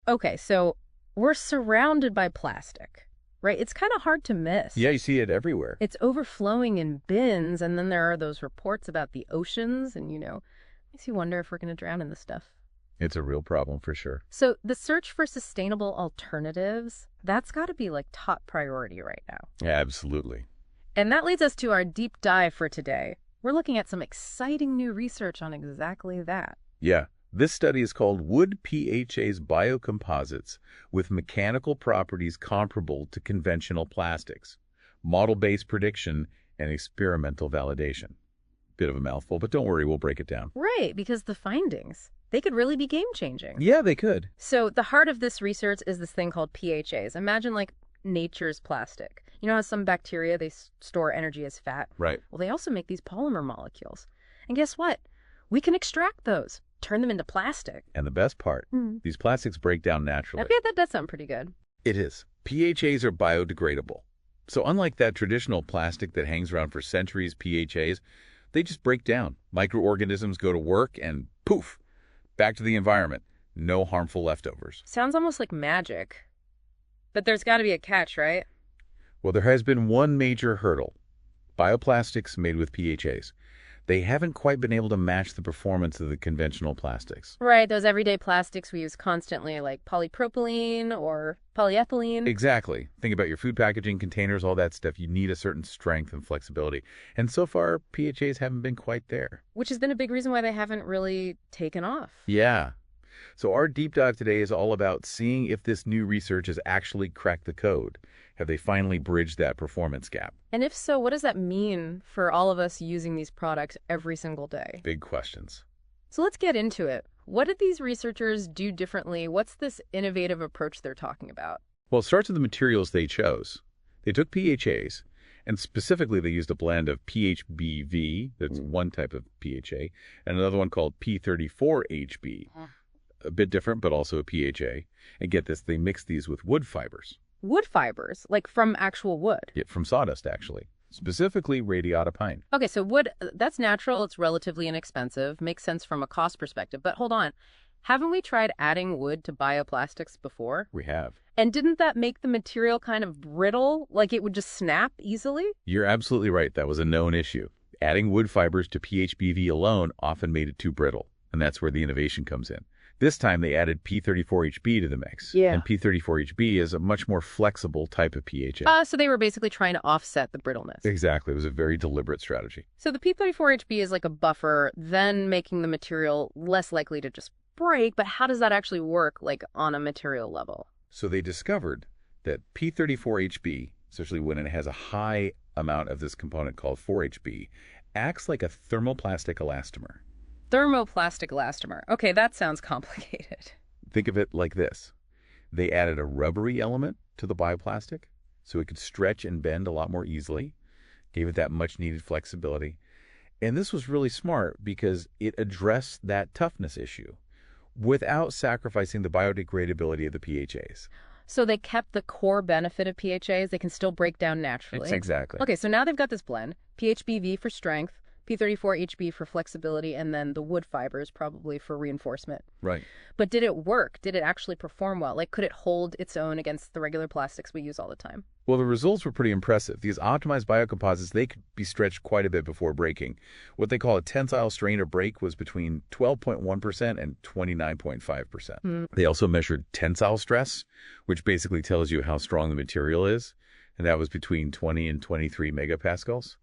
Okay, so we're surrounded by plastic, right? It's kind of hard to miss. Yeah, you see it everywhere. It's overflowing in bins, and then there are those reports about the oceans, and, makes you wonder if we're going to drown in this stuff. It's a real problem for sure. So the search for sustainable alternatives, that's got to be like top priority right now. Yeah, absolutely. And that leads us to our deep dive for today. We're looking at some exciting new research on exactly that. Yeah. This study is called Wood PHAs Biocomposites with Mechanical Properties Comparable to Conventional Plastics, Model-Based Prediction and Experimental Validation. Bit of a mouthful, but don't worry, we'll break it down. Right, because the findings, they could really be game-changing. Yeah, they could. So the heart of this research is this thing called PHAs. Imagine like nature's plastic. You know how some bacteria, they store energy as fat? Right. Well, they also make these polymer molecules. And guess what? We can extract those, turn them into plastic. And the best part, these plastics break down naturally. Okay, that does sound pretty good. It is. PHAs are biodegradable. So unlike that traditional plastic that hangs around for centuries, PHAs, they just break down. Microorganisms go to work and poof, back to the environment. No harmful leftovers. Sounds almost like magic. But there's got to be a catch, right? Well, there has been one major hurdle. Bioplastics made with PHAs. They haven't quite been able to match the performance of the conventional plastics. Right, those everyday plastics we use constantly, like polypropylene or polyethylene. Exactly. Think about your food packaging, containers, all that stuff. You need a certain strength and flexibility. And so far, PHAs haven't been quite there. Which has been a big reason why they haven't really taken off. Yeah. So our deep dive today is all about seeing if this new research has actually cracked the code. Have they finally bridged that performance gap? And if so, what does that mean for all of us using these products every single day? Big questions. So let's get into it. What did these researchers do differently? What's this innovative approach they're talking about? Well, it starts with the materials they chose. They took PHAs, and specifically they used a blend of PHBV, that's one type of PHA, and another one called P34HB. A bit different, but also a PHA. And get this, they mixed these with wood fibers. Wood fibers, like from actual wood? Yeah, from sawdust, actually. Specifically radiata pine. Okay, so wood, that's natural. It's relatively inexpensive. Makes sense from a cost perspective. But hold on. Haven't we tried adding wood to bioplastics before? We have. And didn't that make the material kind of brittle? Like it would just snap easily? You're absolutely right. That was a known issue. Adding wood fibers to PHBV alone often made it too brittle. And that's where the innovation comes in. This time they added P34HB to the mix. Yeah. And P34HB is a much more flexible type of PHA. So they were basically trying to offset the brittleness. Exactly. It was a very deliberate strategy. So the P34HB is like a buffer, then making the material less likely to just break. But how does that actually work, like on a material level? So they discovered that P34HB, especially when it has a high amount of this component called 4HB, acts like a thermoplastic elastomer. Thermoplastic elastomer. Okay, that sounds complicated. Think of it like this. They added a rubbery element to the bioplastic so it could stretch and bend a lot more easily, gave it that much-needed flexibility. And this was really smart because it addressed that toughness issue without sacrificing the biodegradability of the PHAs. So they kept the core benefit of PHAs. They can still break down naturally. Exactly. Okay, so now they've got this blend, PHBV for strength, P34HB for flexibility, and then the wood fibers probably for reinforcement. Right. But did it work? Did it actually perform well? Like, could it hold its own against the regular plastics we use all the time? Well, the results were pretty impressive. These optimized biocomposites, they could be stretched quite a bit before breaking. What they call a tensile strain of break was between 12.1% and 29.5%. They also measured tensile stress, which basically tells you how strong the material is, and that was between 20 and 23 megapascals.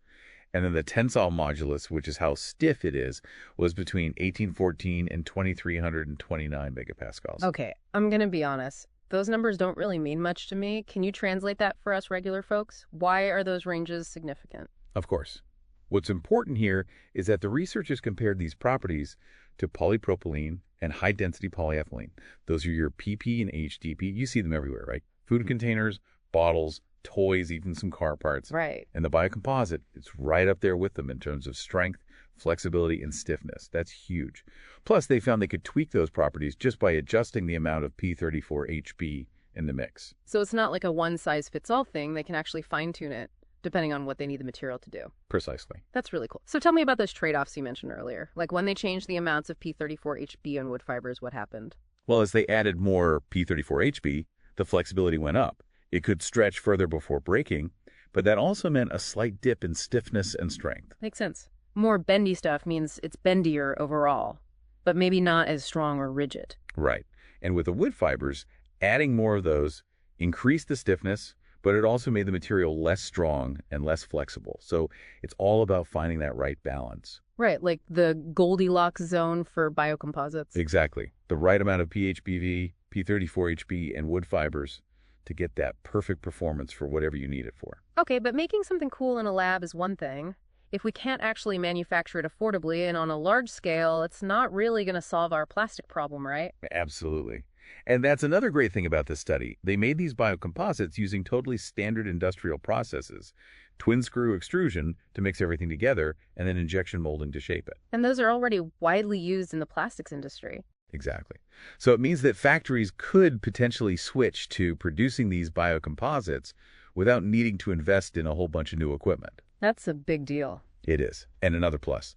And then the tensile modulus, which is how stiff it is, was between 1814 and 2329 megapascals. Okay, I'm going to be honest. Those numbers don't really mean much to me. Can you translate that for us regular folks? Why are those ranges significant? Of course. What's important here is that the researchers compared these properties to polypropylene and high-density polyethylene. Those are your PP and HDP. You see them everywhere, right? Food containers, bottles, toys, even some car parts. Right. And the biocomposite, it's right up there with them in terms of strength, flexibility, and stiffness. That's huge. Plus, they found they could tweak those properties just by adjusting the amount of P34HB in the mix. So it's not like a one-size-fits-all thing. They can actually fine-tune it depending on what they need the material to do. Precisely. That's really cool. So tell me about those trade-offs you mentioned earlier. Like when they changed the amounts of P34HB on wood fibers, what happened? Well, as they added more P34HB, the flexibility went up. It could stretch further before breaking, but that also meant a slight dip in stiffness and strength. Makes sense. More bendy stuff means it's bendier overall, but maybe not as strong or rigid. Right. And with the wood fibers, adding more of those increased the stiffness, but it also made the material less strong and less flexible. So it's all about finding that right balance. Right, like the Goldilocks zone for biocomposites. Exactly. The right amount of PHBV, P34HB, and wood fibers to get that perfect performance for whatever you need it for. Okay, but making something cool in a lab is one thing. If we can't actually manufacture it affordably and on a large scale, it's not really going to solve our plastic problem, right? Absolutely. And that's another great thing about this study. They made these biocomposites using totally standard industrial processes, twin screw extrusion to mix everything together, and then injection molding to shape it. And those are already widely used in the plastics industry. Exactly. So it means that factories could potentially switch to producing these biocomposites without needing to invest in a whole bunch of new equipment. That's a big deal. It is. And another plus.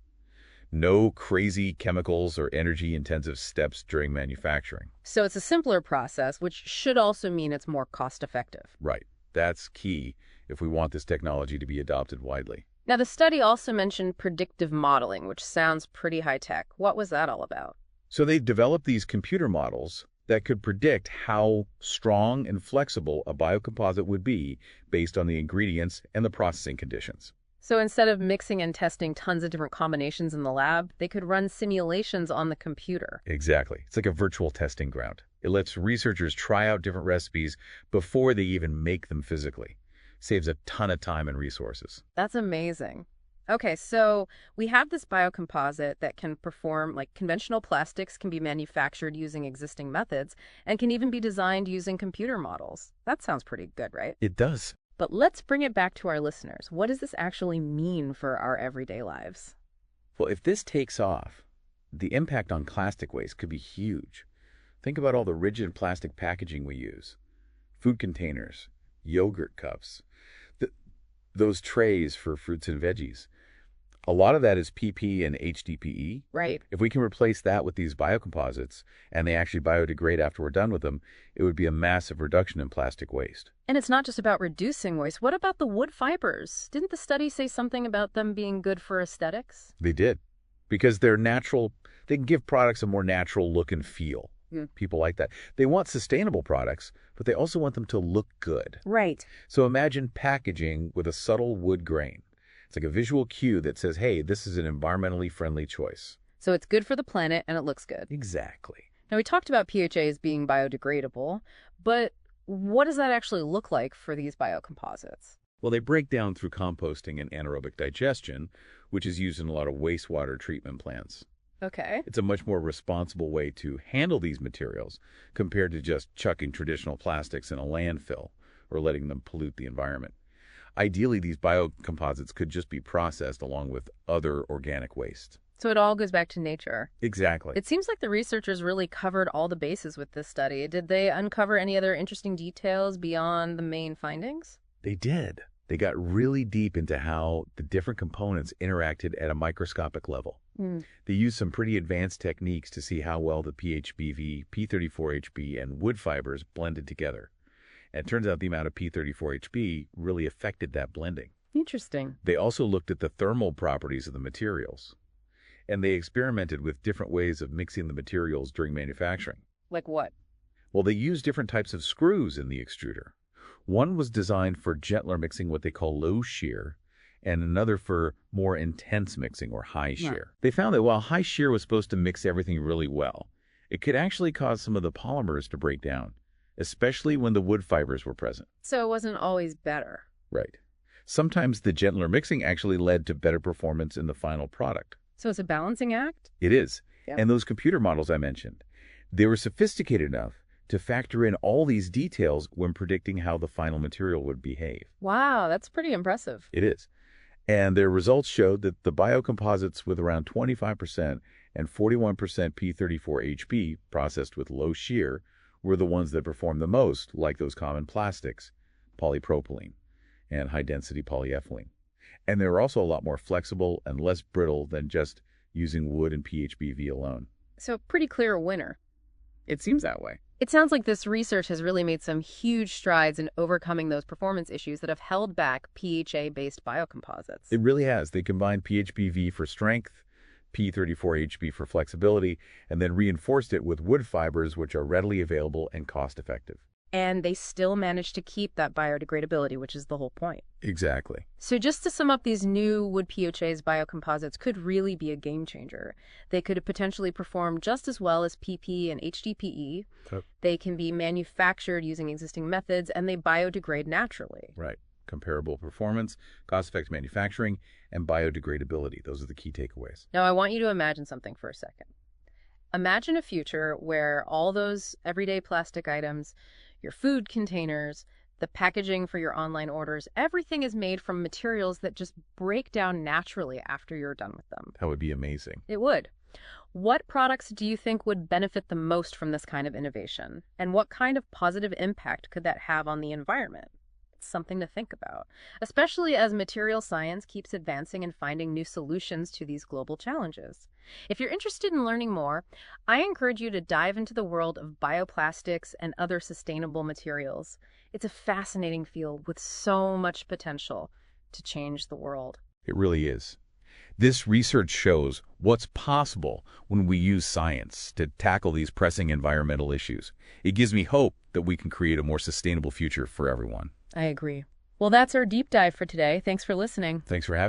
No crazy chemicals or energy-intensive steps during manufacturing. So it's a simpler process, which should also mean it's more cost-effective. Right. That's key if we want this technology to be adopted widely. Now, the study also mentioned predictive modeling, which sounds pretty high-tech. What was that all about? So they've developed these computer models that could predict how strong and flexible a biocomposite would be based on the ingredients and the processing conditions. So instead of mixing and testing tons of different combinations in the lab, they could run simulations on the computer. Exactly. It's like a virtual testing ground. It lets researchers try out different recipes before they even make them physically. Saves a ton of time and resources. That's amazing. Okay, so we have this biocomposite that can perform, like conventional plastics can be manufactured using existing methods and can even be designed using computer models. That sounds pretty good, right? It does. But let's bring it back to our listeners. What does this actually mean for our everyday lives? Well, if this takes off, the impact on plastic waste could be huge. Think about all the rigid plastic packaging we use. Food containers, yogurt cups, those trays for fruits and veggies. A lot of that is PP and HDPE. Right. If we can replace that with these biocomposites and they actually biodegrade after we're done with them, it would be a massive reduction in plastic waste. And it's not just about reducing waste. What about the wood fibers? Didn't the study say something about them being good for aesthetics? They did. Because they're natural, they can give products a more natural look and feel. People like that. They want sustainable products, but they also want them to look good. Right. So imagine packaging with a subtle wood grain. It's like a visual cue that says, hey, this is an environmentally friendly choice. So it's good for the planet and it looks good. Exactly. Now, we talked about PHAs being biodegradable, but what does that actually look like for these biocomposites? Well, they break down through composting and anaerobic digestion, which is used in a lot of wastewater treatment plants. Okay. It's a much more responsible way to handle these materials compared to just chucking traditional plastics in a landfill or letting them pollute the environment. Ideally, these biocomposites could just be processed along with other organic waste. So it all goes back to nature. Exactly. It seems like the researchers really covered all the bases with this study. Did they uncover any other interesting details beyond the main findings? They did. They got really deep into how the different components interacted at a microscopic level. They used some pretty advanced techniques to see how well the PHBV, P34HB, and wood fibers blended together. And it turns out the amount of P34HB really affected that blending. Interesting. They also looked at the thermal properties of the materials. And they experimented with different ways of mixing the materials during manufacturing. Like what? Well, they used different types of screws in the extruder. One was designed for gentler mixing, what they call low shear, and another for more intense mixing or high shear. They found that while high shear was supposed to mix everything really well, it could actually cause some of the polymers to break down, especially when the wood fibers were present. So it wasn't always better. Right. Sometimes the gentler mixing actually led to better performance in the final product. So it's a balancing act? It is. Yeah. And those computer models I mentioned, they were sophisticated enough to factor in all these details when predicting how the final material would behave. Wow, that's pretty impressive. It is. And their results showed that the biocomposites with around 25% and 41% P34HB processed with low shear were the ones that performed the most, like those common plastics, polypropylene, and high-density polyethylene. And they were also a lot more flexible and less brittle than just using wood and PHBV alone. So pretty clear winner. It seems that way. It sounds like this research has really made some huge strides in overcoming those performance issues that have held back PHA-based biocomposites. It really has. They combined PHBV for strength, P34HB for flexibility, and then reinforced it with wood fibers, which are readily available and cost-effective. And they still managed to keep that biodegradability, which is the whole point. Exactly. So just to sum up, these new wood PHAs biocomposites could really be a game changer. They could potentially perform just as well as PP and HDPE. Yep. They can be manufactured using existing methods, and they biodegrade naturally. Right. Comparable performance, cost-effective manufacturing, and biodegradability. Those are the key takeaways. Now, I want you to imagine something for a second. Imagine a future where all those everyday plastic items, your food containers, the packaging for your online orders, everything is made from materials that just break down naturally after you're done with them. That would be amazing. It would. What products do you think would benefit the most from this kind of innovation? And what kind of positive impact could that have on the environment? It's something to think about, especially as material science keeps advancing and finding new solutions to these global challenges. If you're interested in learning more, I encourage you to dive into the world of bioplastics and other sustainable materials. It's a fascinating field with so much potential to change the world. It really is. This research shows what's possible when we use science to tackle these pressing environmental issues. It gives me hope that we can create a more sustainable future for everyone. I agree. Well, that's our deep dive for today. Thanks for listening. Thanks for having me.